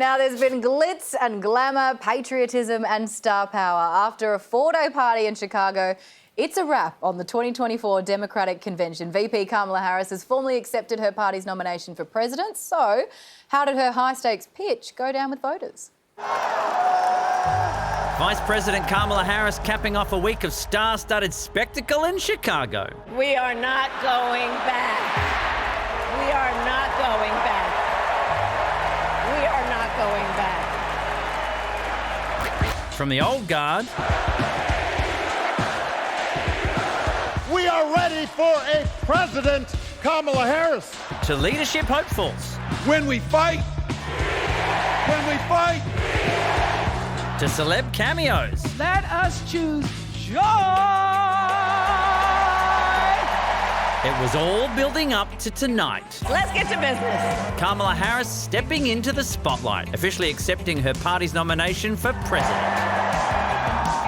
Now, there's been glitz and glamour, patriotism and star power. After a 4-day party in Chicago, it's a wrap on the 2024 Democratic Convention. VP Kamala Harris has formally accepted her party's nomination for president. So, how did her high-stakes pitch go down with voters? Vice President Kamala Harris capping off a week of star-studded spectacle in Chicago. We are not going back. We are not going back. We are not going back. From the old guard, we are ready for a president, Kamala Harris. To leadership hopefuls. When we fight, To celeb cameos. Let us choose joy. It was all building up to tonight. Let's get to business. Kamala Harris stepping into the spotlight, officially accepting her party's nomination for president.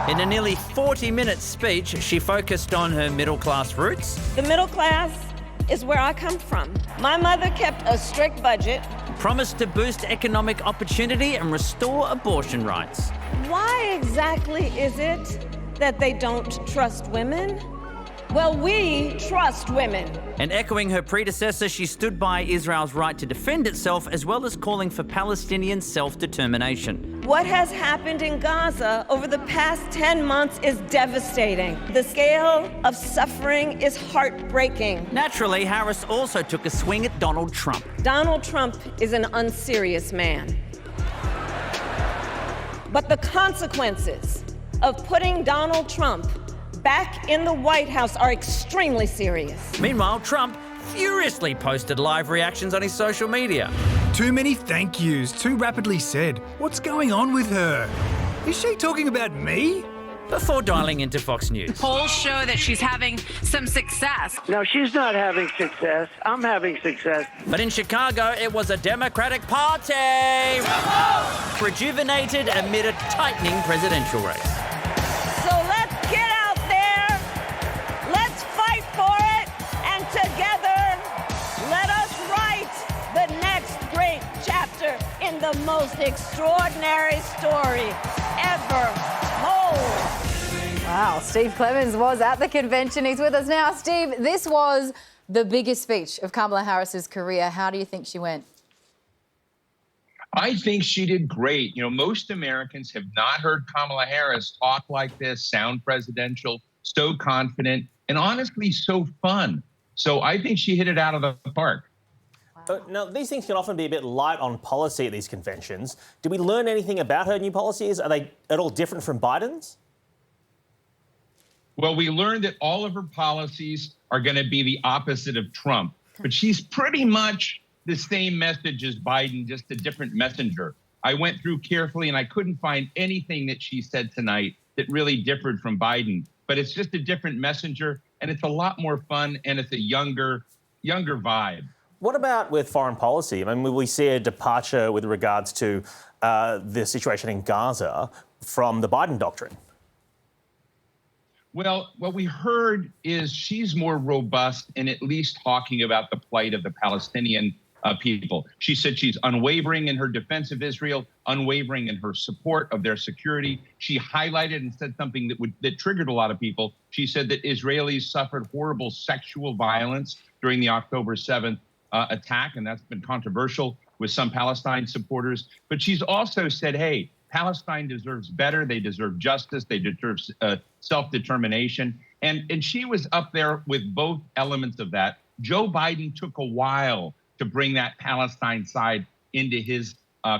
In a nearly 40-minute speech, she focused on her middle-class roots. The middle class is where I come from. My mother kept a strict budget. Promised to boost economic opportunity and restore abortion rights. Why exactly is it that they don't trust women? Well, we trust women. And echoing her predecessor, she stood by Israel's right to defend itself, as well as calling for Palestinian self-determination. What has happened in Gaza over the past 10 months is devastating. The scale of suffering is heartbreaking. Naturally, Harris also took a swing at Donald Trump. Donald Trump is an unserious man. But the consequences of putting Donald Trump back in the White House are extremely serious. Meanwhile, Trump furiously posted live reactions on his social media. Too many thank yous, too rapidly said. What's going on with her? Is she talking about me? Before dialing into Fox News. Polls show that she's having some success. No, she's not having success. I'm having success. But in Chicago, it was a Democratic party. Rejuvenated amid a tightening presidential race. So let's get out there, let's fight for it, and together, let us write the next great chapter in the most extraordinary story ever told. Wow, Steve Clemens was at the convention. He's with us now. Steve, this was the biggest speech of Kamala Harris's career. How do you think she went? I think she did great. You know, most Americans have not heard Kamala Harris talk like this, sound presidential, so confident, and honestly so fun. So I think she hit it out of the park. Now, these things can often be a bit light on policy at these conventions. Did we learn anything about her new policies? Are they at all different from Biden's? Well, we learned that all of her policies are going to be the opposite of Trump, but she's pretty much the same message as Biden, just a different messenger. I went through carefully and I couldn't find anything that she said tonight that really differed from Biden, but it's just a different messenger and it's a lot more fun and it's a younger vibe. What about with foreign policy? I mean, will we see a departure with regards to the situation in Gaza from the Biden doctrine? Well, what we heard is she's more robust in at least talking about the plight of the Palestinian people. She said she's unwavering in her defense of Israel, unwavering in her support of their security. She highlighted and said something that triggered a lot of people. She said that Israelis suffered horrible sexual violence during the October 7th attack, and that's been controversial with some Palestine supporters. But she's also said, hey, Palestine deserves better. They deserve justice. They deserve self-determination. And she was up there with both elements of that. Joe Biden took a while to bring that Palestine side into his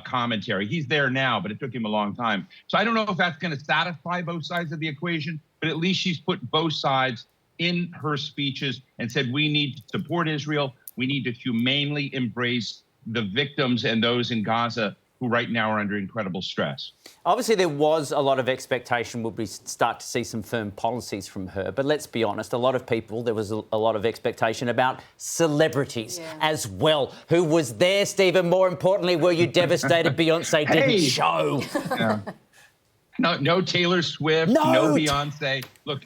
commentary. He's there now, but it took him a long time. So I don't know if that's going to satisfy both sides of the equation, but at least she's put both sides in her speeches and said, we need to support Israel. We need to humanely embrace the victims and those in Gaza who right now are under incredible stress. Obviously, there was a lot of expectation we'll start to see some firm policies from her. But let's be honest, a lot of people, there was a lot of expectation about celebrities as well. Who was there, Stephen? More importantly, were you devastated Beyonce didn't show? No Taylor Swift, no Beyonce. Look,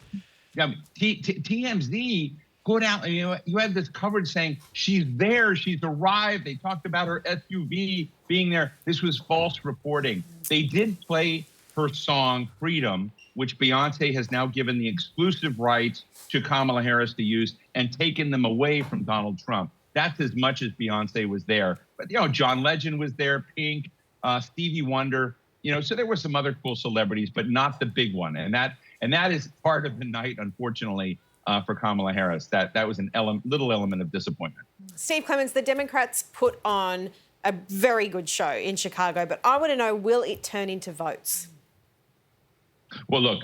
TMZ go down. You had this coverage saying she's there, she's arrived. They talked about her SUV being there. This was false reporting. They did play her song Freedom, which Beyonce has now given the exclusive rights to Kamala Harris to use and taken them away from Donald Trump. That's as much as Beyonce was there. But, John Legend was there, Pink, Stevie Wonder, so there were some other cool celebrities, but not the big one. And that is part of the night, unfortunately, for Kamala Harris. That was little element of disappointment. Steve Clements, the Democrats put on a very good show in Chicago, but I want to know, will it turn into votes? Well, look,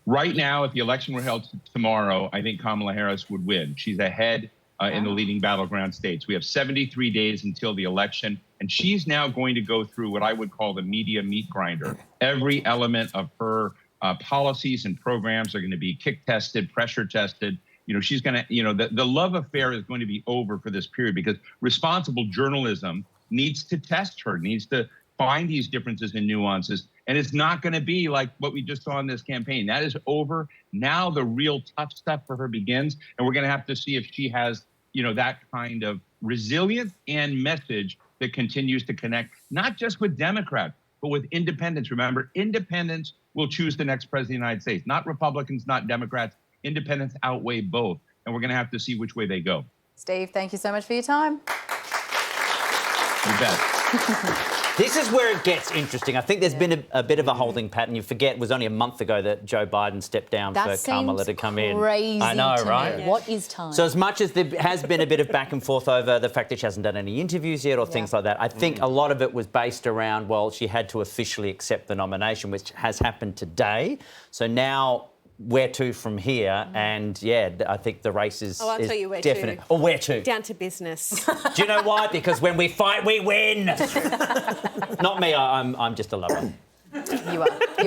right now, if the election were held tomorrow, I think Kamala Harris would win. She's ahead in the leading battleground states. We have 73 days until the election, and she's now going to go through what I would call the media meat grinder. Every element of her policies and programs are going to be kick tested, pressure tested. She's going to, the love affair is going to be over for this period because responsible journalism needs to test her, needs to find these differences and nuances. And it's not going to be like what we just saw in this campaign. That is over. Now the real tough stuff for her begins. And we're going to have to see if she has, that kind of resilience and message that continues to connect, not just with Democrats, but with independents. Remember, independents will choose the next president of the United States, not Republicans, not Democrats. Independents outweigh both. And we're going to have to see which way they go. Steve, thank you so much for your time. You bet. This is where it gets interesting. I think there's been a bit of a holding pattern. You forget it was only a month ago that Joe Biden stepped down for Kamala to come in. Crazy. I know, right? Me. What is time? So as much as there has been a bit of back and forth over the fact that she hasn't done any interviews yet or things like that, I think a lot of it was based around, well, she had to officially accept the nomination, which has happened today. So now where to from here? And I think the race is I'll tell you where definite. to. Or where to? Down to business. Do you know why? Because when we fight, we win. Not me. I'm just a lover. You are.